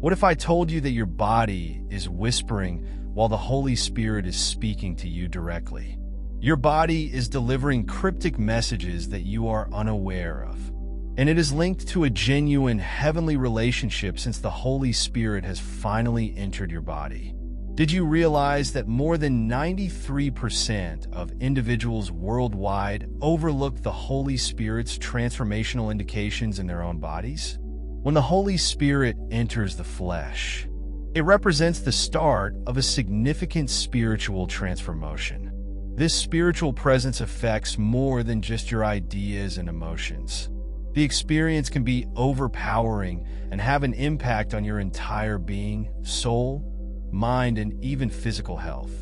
What if I told you that your body is whispering while the Holy Spirit is speaking to you directly? Your body is delivering cryptic messages that you are unaware of. And it is linked to a genuine heavenly relationship since the Holy Spirit has finally entered your body. Did you realize that more than 93% of individuals worldwide overlook the Holy Spirit's transformational indications in their own bodies? When the Holy Spirit enters the flesh, it represents the start of a significant spiritual transformation. This spiritual presence affects more than just your ideas and emotions. The experience can be overpowering and have an impact on your entire being, soul, mind, and even physical health.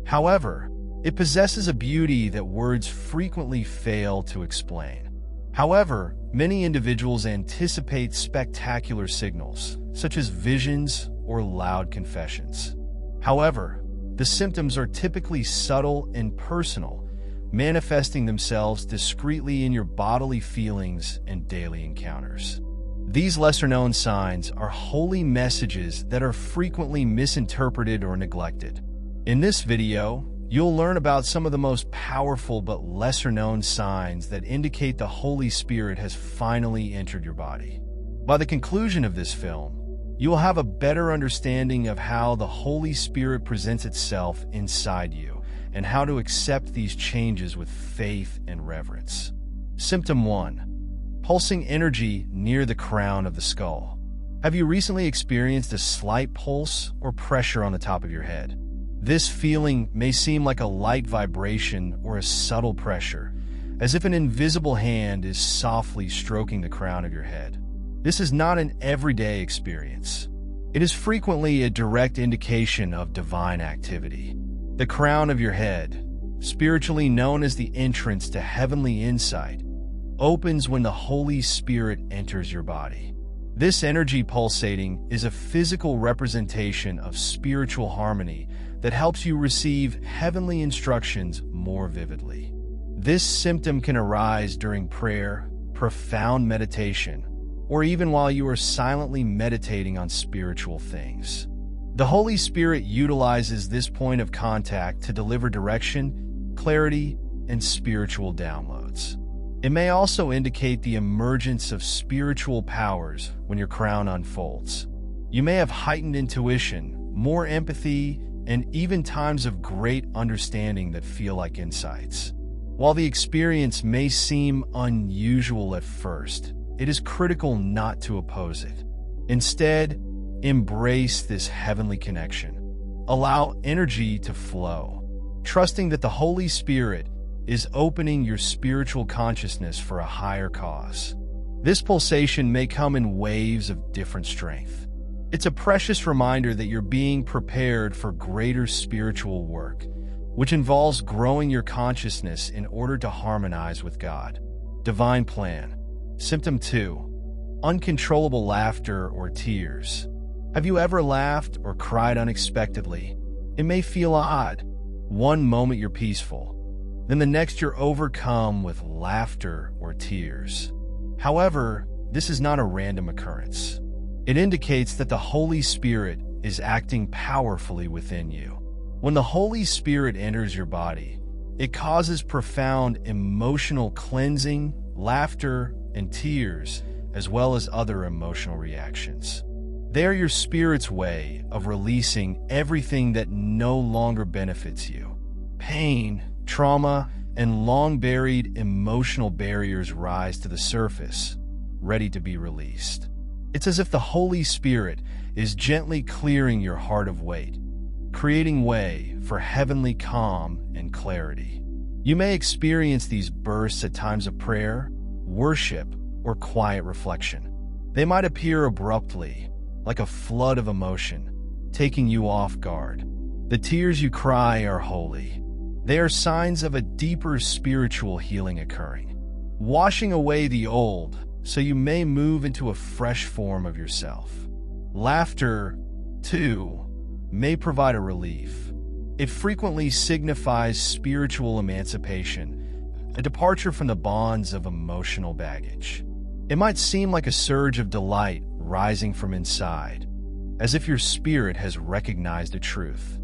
However, it possesses a beauty that words frequently fail to explain. However, many individuals anticipate spectacular signals, such as visions or loud confessions. However, the symptoms are typically subtle and personal, manifesting themselves discreetly in your bodily feelings and daily encounters. These lesser-known signs are holy messages that are frequently misinterpreted or neglected. In this video, you'll learn about some of the most powerful but lesser-known signs that indicate the Holy Spirit has finally entered your body. By the conclusion of this film, you will have a better understanding of how the Holy Spirit presents itself inside you and how to accept these changes with faith and reverence. Symptom 1. Pulsing energy near the crown of the skull. Have you recently experienced a slight pulse or pressure on the top of your head? This feeling may seem like a light vibration or a subtle pressure, as if an invisible hand is softly stroking the crown of your head. This is not an everyday experience. It is frequently a direct indication of divine activity. The crown of your head, spiritually known as the entrance to heavenly insight, opens when the Holy Spirit enters your body. This energy pulsating is a physical representation of spiritual harmony that helps you receive heavenly instructions more vividly. This symptom can arise during prayer, profound meditation, or even while you are silently meditating on spiritual things. The Holy Spirit utilizes this point of contact to deliver direction, clarity, and spiritual downloads. It may also indicate the emergence of spiritual powers when your crown unfolds. You may have heightened intuition, more empathy, and even times of great understanding that feel like insights. While the experience may seem unusual at first, it is critical not to oppose it. Instead, embrace this heavenly connection. Allow energy to flow, trusting that the Holy Spirit is opening your spiritual consciousness for a higher cause. This pulsation may come in waves of different strength. It's a precious reminder that you're being prepared for greater spiritual work, which involves growing your consciousness in order to harmonize with God. Divine plan. Symptom 2. Uncontrollable laughter or tears. Have you ever laughed or cried unexpectedly? It may feel odd. One moment you're peaceful, then the next you're overcome with laughter or tears. However, this is not a random occurrence. It indicates that the Holy Spirit is acting powerfully within you. When the Holy Spirit enters your body, it causes profound emotional cleansing, laughter, and tears, as well as other emotional reactions. They are your spirit's way of releasing everything that no longer benefits you. Pain, trauma, and long-buried emotional barriers rise to the surface, ready to be released. It's as if the Holy Spirit is gently clearing your heart of weight, creating way for heavenly calm and clarity. You may experience these bursts at times of prayer, worship, or quiet reflection. They might appear abruptly, like a flood of emotion, taking you off guard. The tears you cry are holy. They are signs of a deeper spiritual healing occurring, washing away the old so you may move into a fresh form of yourself. Laughter, too, may provide a relief. It frequently signifies spiritual emancipation, a departure from the bonds of emotional baggage. It might seem like a surge of delight rising from inside, as if your spirit has recognized a truth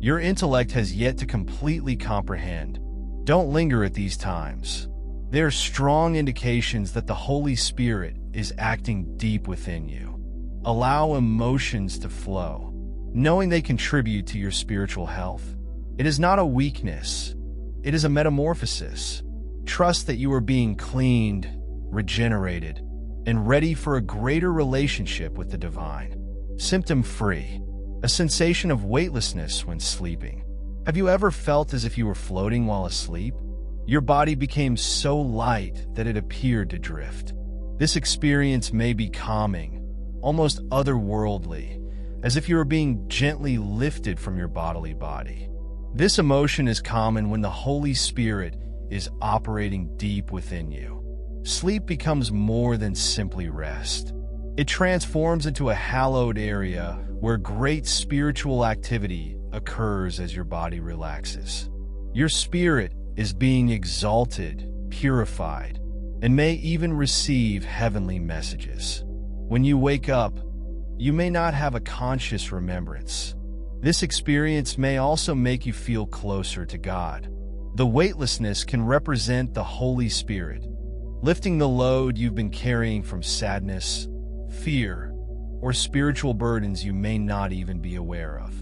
your intellect has yet to completely comprehend. Don't linger at these times. They are strong indications that the Holy Spirit is acting deep within you. Allow emotions to flow, knowing they contribute to your spiritual health. It is not a weakness. It is a metamorphosis. Trust that you are being cleaned, regenerated, and ready for a greater relationship with the divine. Symptom-free, a sensation of weightlessness when sleeping. Have you ever felt as if you were floating while asleep? Your body became so light that it appeared to drift. This experience may be calming, almost otherworldly, as if you were being gently lifted from your bodily body. This emotion is common when the Holy Spirit is operating deep within you. Sleep becomes more than simply rest. It transforms into a hallowed area where great spiritual activity occurs as your body relaxes. Your spirit is being exalted, purified, and may even receive heavenly messages. When you wake up, you may not have a conscious remembrance. This experience may also make you feel closer to God. The weightlessness can represent the Holy Spirit, lifting the load you've been carrying from sadness, fear, or spiritual burdens you may not even be aware of.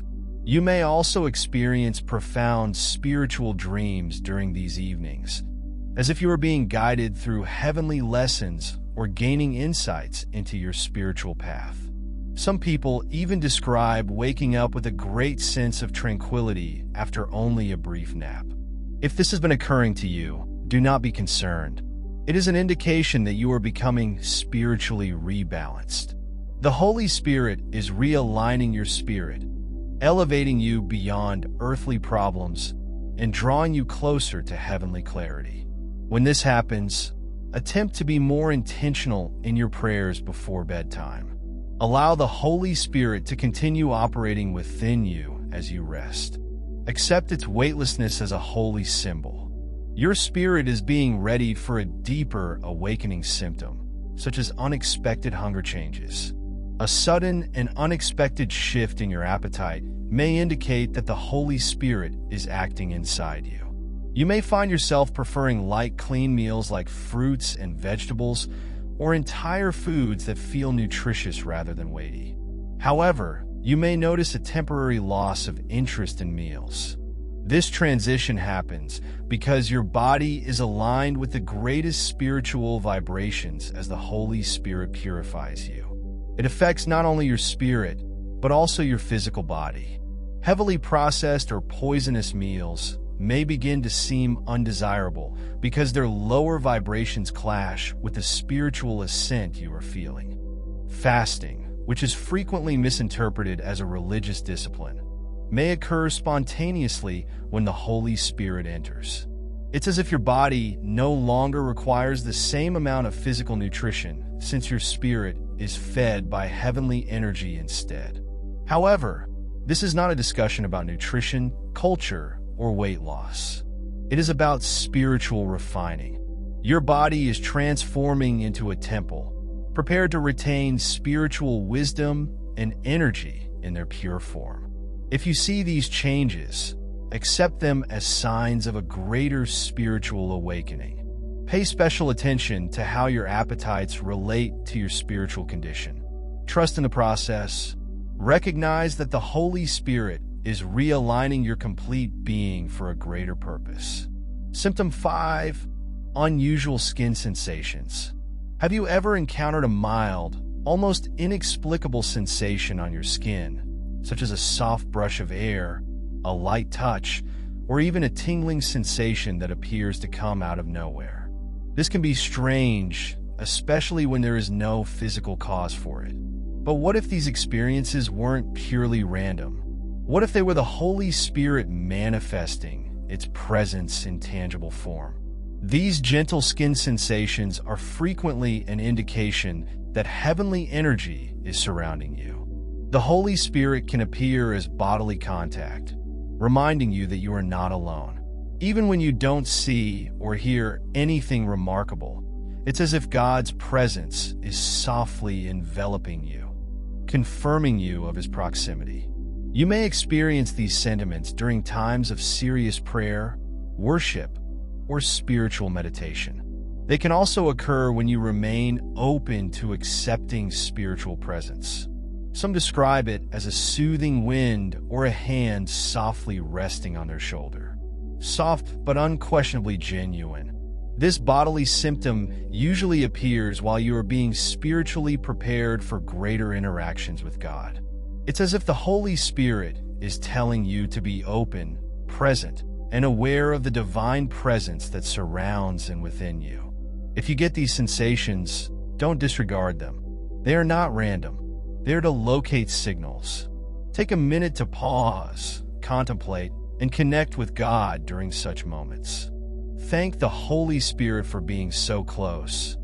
You may also experience profound spiritual dreams during these evenings, as if you are being guided through heavenly lessons or gaining insights into your spiritual path. Some people even describe waking up with a great sense of tranquility after only a brief nap. If this has been occurring to you, do not be concerned. It is an indication that you are becoming spiritually rebalanced. The Holy Spirit is realigning your spirit, elevating you beyond earthly problems, and drawing you closer to heavenly clarity. When this happens, attempt to be more intentional in your prayers before bedtime. Allow the Holy Spirit to continue operating within you as you rest. Accept its weightlessness as a holy symbol. Your spirit is being ready for a deeper awakening symptom, such as unexpected hunger changes. A sudden and unexpected shift in your appetite may indicate that the Holy Spirit is acting inside you. You may find yourself preferring light, clean meals like fruits and vegetables, or entire foods that feel nutritious rather than weighty. However, you may notice a temporary loss of interest in meals. This transition happens because your body is aligned with the greatest spiritual vibrations as the Holy Spirit purifies you. It affects not only your spirit, but also your physical body. Heavily processed or poisonous meals may begin to seem undesirable because their lower vibrations clash with the spiritual ascent you are feeling. Fasting, which is frequently misinterpreted as a religious discipline, may occur spontaneously when the Holy Spirit enters. It's as if your body no longer requires the same amount of physical nutrition, since your spirit is fed by heavenly energy instead. However, this is not a discussion about nutrition, culture, or weight loss. It is about spiritual refining. Your body is transforming into a temple, prepared to retain spiritual wisdom and energy in their pure form. If you see these changes, accept them as signs of a greater spiritual awakening. Pay special attention to how your appetites relate to your spiritual condition. Trust in the process. Recognize that the Holy Spirit is realigning your complete being for a greater purpose. Symptom 5. Unusual skin sensations. Have you ever encountered a mild, almost inexplicable sensation on your skin, such as a soft brush of air, a light touch, or even a tingling sensation that appears to come out of nowhere? This can be strange, especially when there is no physical cause for it. But what if these experiences weren't purely random? What if they were the Holy Spirit manifesting its presence in tangible form? These gentle skin sensations are frequently an indication that heavenly energy is surrounding you. The Holy Spirit can appear as bodily contact, reminding you that you are not alone. Even when you don't see or hear anything remarkable, it's as if God's presence is softly enveloping you, confirming you of his proximity. You may experience these sentiments during times of serious prayer, worship, or spiritual meditation. They can also occur when you remain open to accepting spiritual presence. Some describe it as a soothing wind or a hand softly resting on their shoulder. Soft but unquestionably genuine. This bodily symptom usually appears while you are being spiritually prepared for greater interactions with God. It's as if the Holy Spirit is telling you to be open, present, and aware of the divine presence that surrounds and within you. If you get these sensations, don't disregard them. They are not random. They're to locate signals. Take a minute to pause, contemplate, and connect with God during such moments. Thank the Holy Spirit for being so close,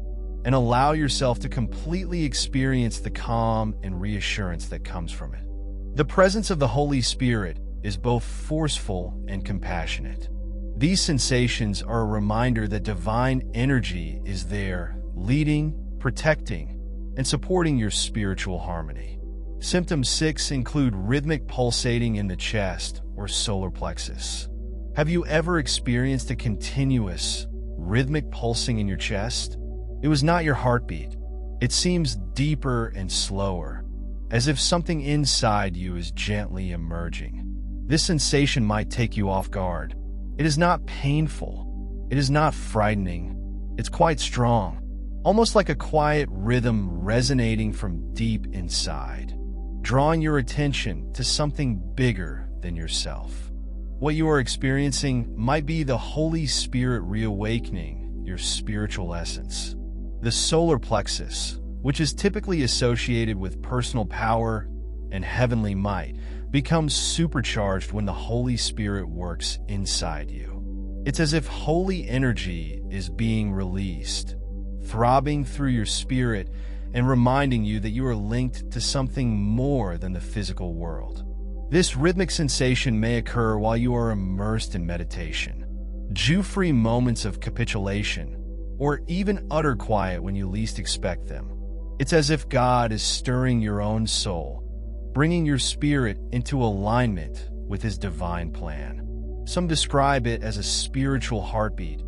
and allow yourself to completely experience the calm and reassurance that comes from it. The presence of the Holy Spirit is both forceful and compassionate. These sensations are a reminder that divine energy is there, leading, protecting, and supporting your spiritual harmony. Symptom 6 include rhythmic pulsating in the chest or solar plexus. Have you ever experienced a continuous, rhythmic pulsing in your chest? It was not your heartbeat. It seems deeper and slower, as if something inside you is gently emerging. This sensation might take you off guard. It is not painful. It is not frightening. It's quite strong, almost like a quiet rhythm resonating from deep inside, drawing your attention to something bigger than yourself. What you are experiencing might be the Holy Spirit reawakening your spiritual essence. The solar plexus, which is typically associated with personal power and heavenly might, becomes supercharged when the Holy Spirit works inside you. It's as if holy energy is being released, throbbing through your spirit and reminding you that you are linked to something more than the physical world. This rhythmic sensation may occur while you are immersed in meditation, dew-free moments of capitulation, or even utter quiet when you least expect them. It's as if God is stirring your own soul, bringing your spirit into alignment with his divine plan. Some describe it as a spiritual heartbeat,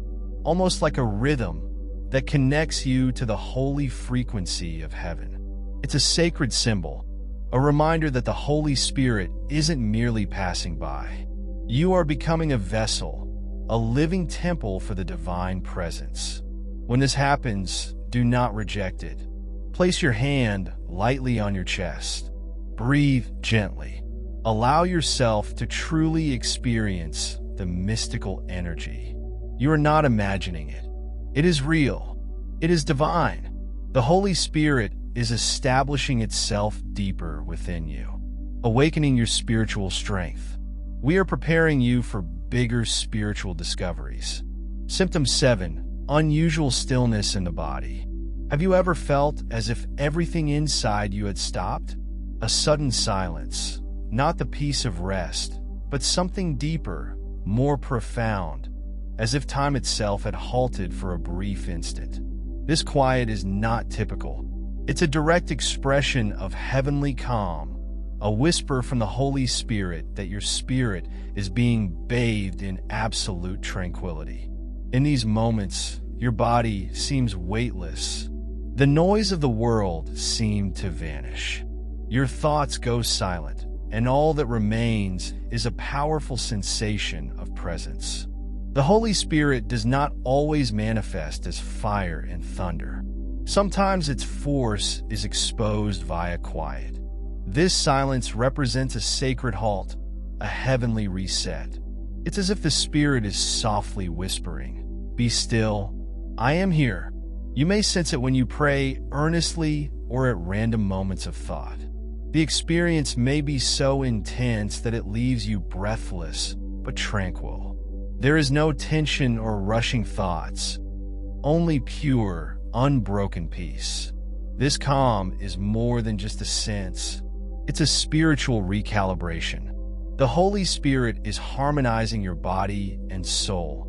almost like a rhythm that connects you to the holy frequency of heaven. It's a sacred symbol, a reminder that the Holy Spirit isn't merely passing by. You are becoming a vessel, a living temple for the divine presence. When this happens, do not reject it. Place your hand lightly on your chest. Breathe gently. Allow yourself to truly experience the mystical energy. You are not imagining it. It is real. It is divine. The Holy Spirit is establishing itself deeper within you, awakening your spiritual strength. We are preparing you for bigger spiritual discoveries. Symptom 7. Unusual stillness in the body. Have you ever felt as if everything inside you had stopped? A sudden silence, not the peace of rest, but something deeper, more profound, as if time itself had halted for a brief instant. This quiet is not typical. It's a direct expression of heavenly calm, a whisper from the Holy Spirit that your spirit is being bathed in absolute tranquility. In these moments, your body seems weightless. The noise of the world seems to vanish. Your thoughts go silent, and all that remains is a powerful sensation of presence. The Holy Spirit does not always manifest as fire and thunder. Sometimes its force is exposed via quiet. This silence represents a sacred halt, a heavenly reset. It's as if the Spirit is softly whispering, "Be still, I am here." You may sense it when you pray earnestly or at random moments of thought. The experience may be so intense that it leaves you breathless but tranquil. There is no tension or rushing thoughts, only pure, unbroken peace. This calm is more than just a sense. It's a spiritual recalibration. The Holy Spirit is harmonizing your body and soul,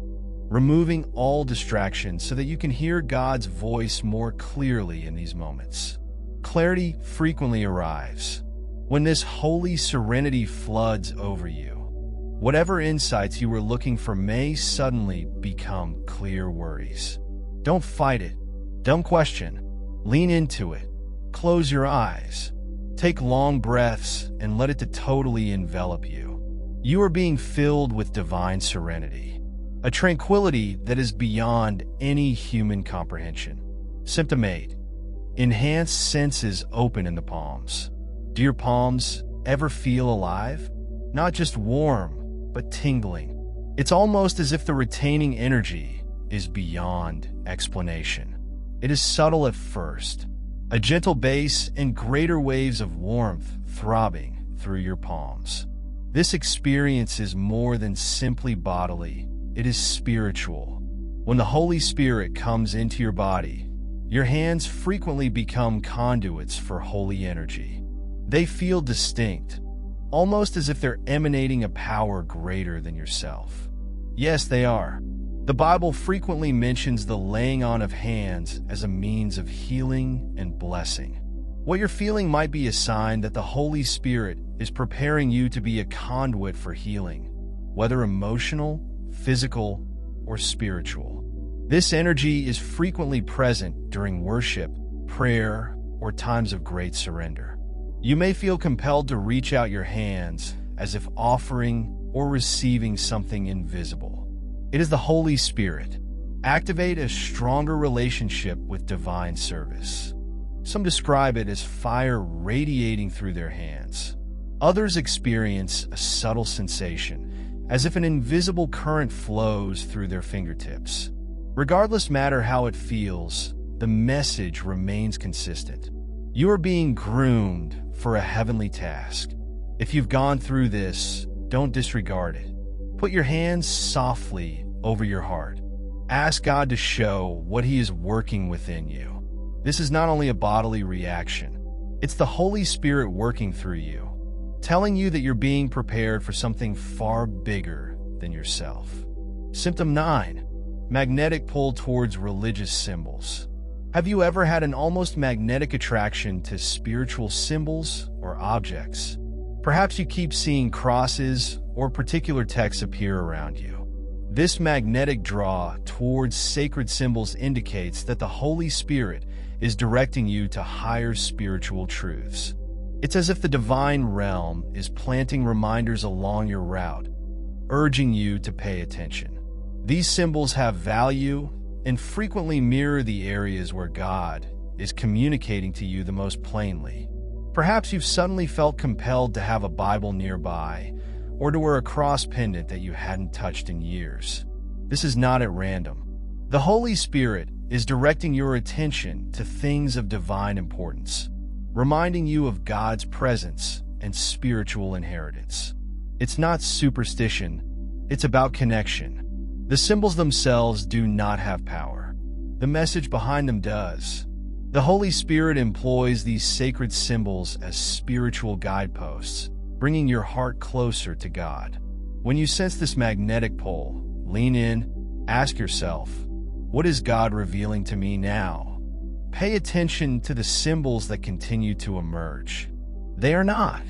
removing all distractions so that you can hear God's voice more clearly in these moments. clarity frequently arrives. When this holy serenity floods over you, whatever insights you were looking for may suddenly become clear worries. Don't fight it. Don't question. Lean into it. Close your eyes. Take long breaths and let it to totally envelop you. You are being filled with divine serenity, a tranquility that is beyond any human comprehension. Symptom 8. Enhanced senses open in the palms. Do your palms ever feel alive? Not just warm, but tingling. It's almost as if the retaining energy is beyond explanation. It is subtle at first, a gentle bass and greater waves of warmth throbbing through your palms. This experience is more than simply bodily, it is spiritual. When the Holy Spirit comes into your body, your hands frequently become conduits for holy energy. They feel distinct, almost as if they're emanating a power greater than yourself. Yes, they are. The Bible frequently mentions the laying on of hands as a means of healing and blessing. What you're feeling might be a sign that the Holy Spirit is preparing you to be a conduit for healing, whether emotional, physical, or spiritual. This energy is frequently present during worship, prayer, or times of great surrender. You may feel compelled to reach out your hands as if offering or receiving something invisible. It is the Holy Spirit. Activate a stronger relationship with divine service. Some describe it as fire radiating through their hands. Others experience a subtle sensation, as if an invisible current flows through their fingertips. Regardless matter how it feels, the message remains consistent. You are being groomed for a heavenly task. If you've gone through this, don't disregard it. Put your hands softly over your heart. Ask God to show what He is working within you. This is not only a bodily reaction, it's the Holy Spirit working through you, telling you that you're being prepared for something far bigger than yourself. Symptom 9. Magnetic pull towards religious symbols. Have you ever had an almost magnetic attraction to spiritual symbols or objects? Perhaps you keep seeing crosses or particular texts appear around you. This magnetic draw towards sacred symbols indicates that the Holy Spirit is directing you to higher spiritual truths. It's as if the divine realm is planting reminders along your route, urging you to pay attention. These symbols have value and frequently mirror the areas where God is communicating to you the most plainly. Perhaps you've suddenly felt compelled to have a Bible nearby or to wear a cross pendant that you hadn't touched in years. This is not at random. The Holy Spirit is directing your attention to things of divine importance, reminding you of God's presence and spiritual inheritance. It's not superstition, it's about connection. The symbols themselves do not have power. The message behind them does. The Holy Spirit employs these sacred symbols as spiritual guideposts, bringing your heart closer to God. When you sense this magnetic pull, lean in, ask yourself, what is God revealing to me now? Pay attention to the symbols that continue to emerge. They are not.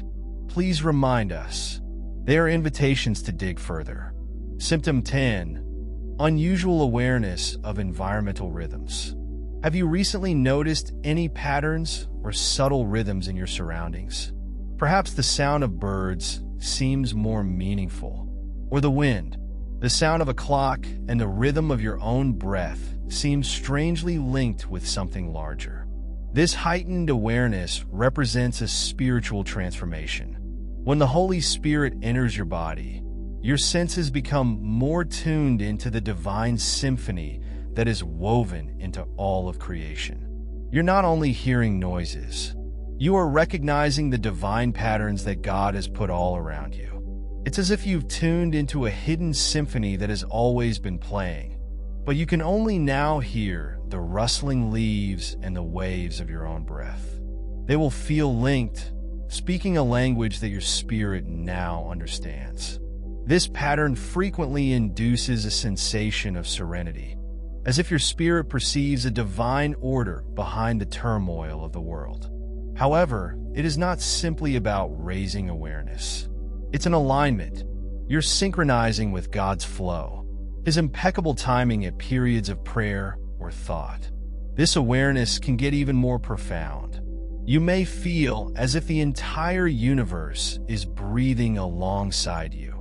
Please remind us. They are invitations to dig further. Symptom 10. Unusual awareness of environmental rhythms. Have you recently noticed any patterns or subtle rhythms in your surroundings? Perhaps the sound of birds seems more meaningful, or the wind, the sound of a clock, and the rhythm of your own breath seems strangely linked with something larger. This heightened awareness represents a spiritual transformation. When the Holy Spirit enters your body, your senses become more tuned into the divine symphony that is woven into all of creation. You're not only hearing noises, you are recognizing the divine patterns that God has put all around you. It's as if you've tuned into a hidden symphony that has always been playing, but you can only now hear the rustling leaves and the waves of your own breath. They will feel linked, speaking a language that your spirit now understands. This pattern frequently induces a sensation of serenity, as if your spirit perceives a divine order behind the turmoil of the world. However, it is not simply about raising awareness. It's an alignment. You're synchronizing with God's flow, His impeccable timing at periods of prayer or thought. This awareness can get even more profound. You may feel as if the entire universe is breathing alongside you,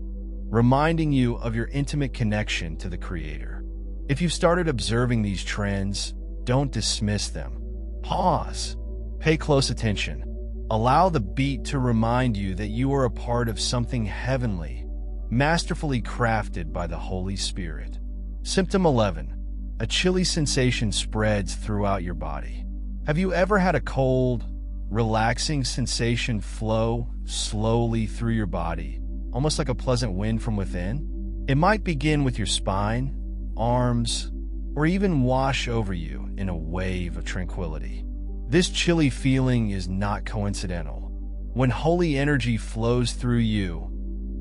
reminding you of your intimate connection to the Creator. If you've started observing these trends, don't dismiss them. Pause. Pay close attention. Allow the beat to remind you that you are a part of something heavenly, masterfully crafted by the Holy Spirit. Symptom 11. A chilly sensation spreads throughout your body. Have you ever had a cold, relaxing sensation flow slowly through your body, almost like a pleasant wind from within? It might begin with your spine, arms, or even wash over you in a wave of tranquility. This chilly feeling is not coincidental. When holy energy flows through you,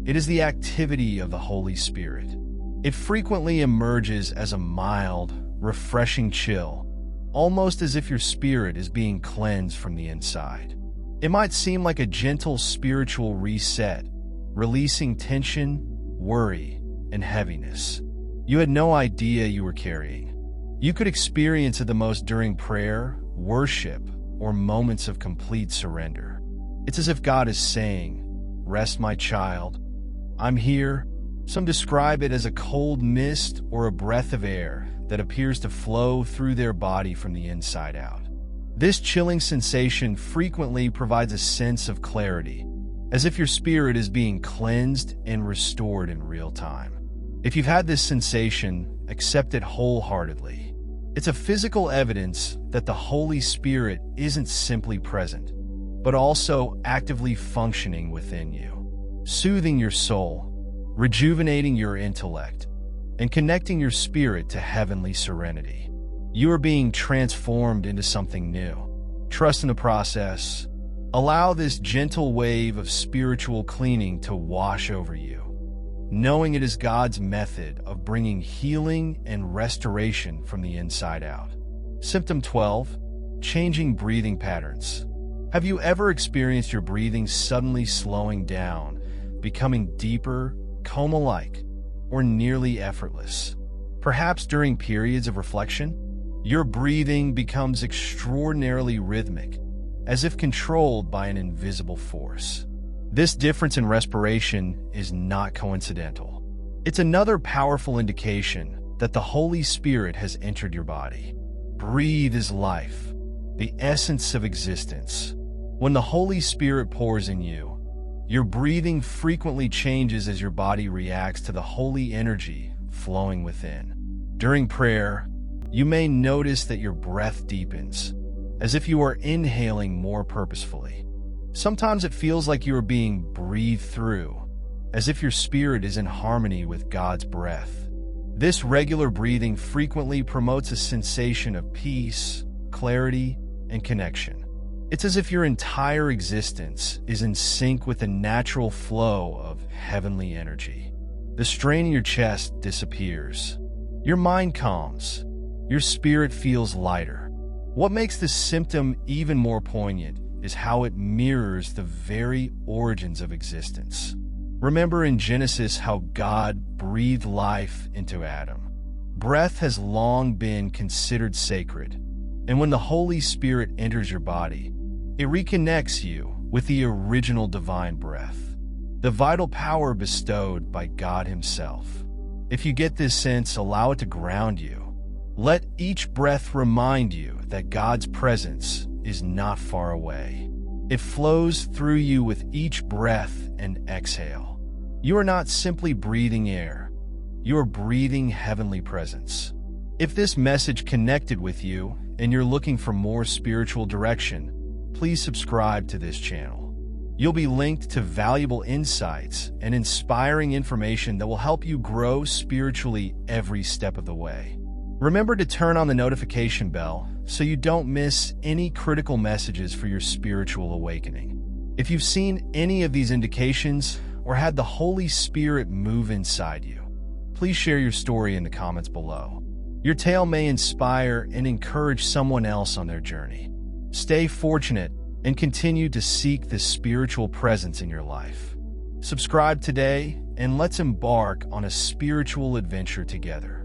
it is the activity of the Holy Spirit. It frequently emerges as a mild, refreshing chill, almost as if your spirit is being cleansed from the inside. It might seem like a gentle spiritual reset, releasing tension, worry, and heaviness you had no idea you were carrying. You could experience it the most during prayer, worship, or moments of complete surrender. It's as if God is saying, "Rest, my child. I'm here." Some describe it as a cold mist or a breath of air that appears to flow through their body from the inside out. This chilling sensation frequently provides a sense of clarity, as if your spirit is being cleansed and restored in real time. If you've had this sensation, accept it wholeheartedly. It's a physical evidence that the Holy Spirit isn't simply present, but also actively functioning within you, soothing your soul, rejuvenating your intellect, and connecting your spirit to heavenly serenity. You are being transformed into something new. Trust in the process. Allow this gentle wave of spiritual cleaning to wash over you, knowing it is God's method of bringing healing and restoration from the inside out. Symptom 12. Changing breathing patterns. Have you ever experienced your breathing suddenly slowing down, becoming deeper, coma-like, or nearly effortless? Perhaps during periods of reflection, your breathing becomes extraordinarily rhythmic, as if controlled by an invisible force. This difference in respiration is not coincidental. It's another powerful indication that the Holy Spirit has entered your body. Breathe is life, the essence of existence. When the Holy Spirit pours in you, your breathing frequently changes as your body reacts to the holy energy flowing within. During prayer, you may notice that your breath deepens, as if you are inhaling more purposefully. Sometimes it feels like you are being breathed through, as if your spirit is in harmony with God's breath. This regular breathing frequently promotes a sensation of peace, clarity, and connection. It's as if your entire existence is in sync with the natural flow of heavenly energy. The strain in your chest disappears. Your mind calms. Your spirit feels lighter. What makes this symptom even more poignant is how it mirrors the very origins of existence. Remember in Genesis how God breathed life into Adam. Breath has long been considered sacred, and when the Holy Spirit enters your body, it reconnects you with the original divine breath, the vital power bestowed by God Himself. If you get this sense, allow it to ground you. Let each breath remind you that God's presence is not far away. It flows through you with each breath and exhale. You are not simply breathing air. You are breathing heavenly presence. If this message connected with you and you're looking for more spiritual direction, please subscribe to this channel. You'll be linked to valuable insights and inspiring information that will help you grow spiritually every step of the way. Remember to turn on the notification bell so you don't miss any critical messages for your spiritual awakening. If you've seen any of these indications or had the Holy Spirit move inside you, please share your story in the comments below. Your tale may inspire and encourage someone else on their journey. Stay fortunate, and continue to seek this spiritual presence in your life. Subscribe today, and let's embark on a spiritual adventure together.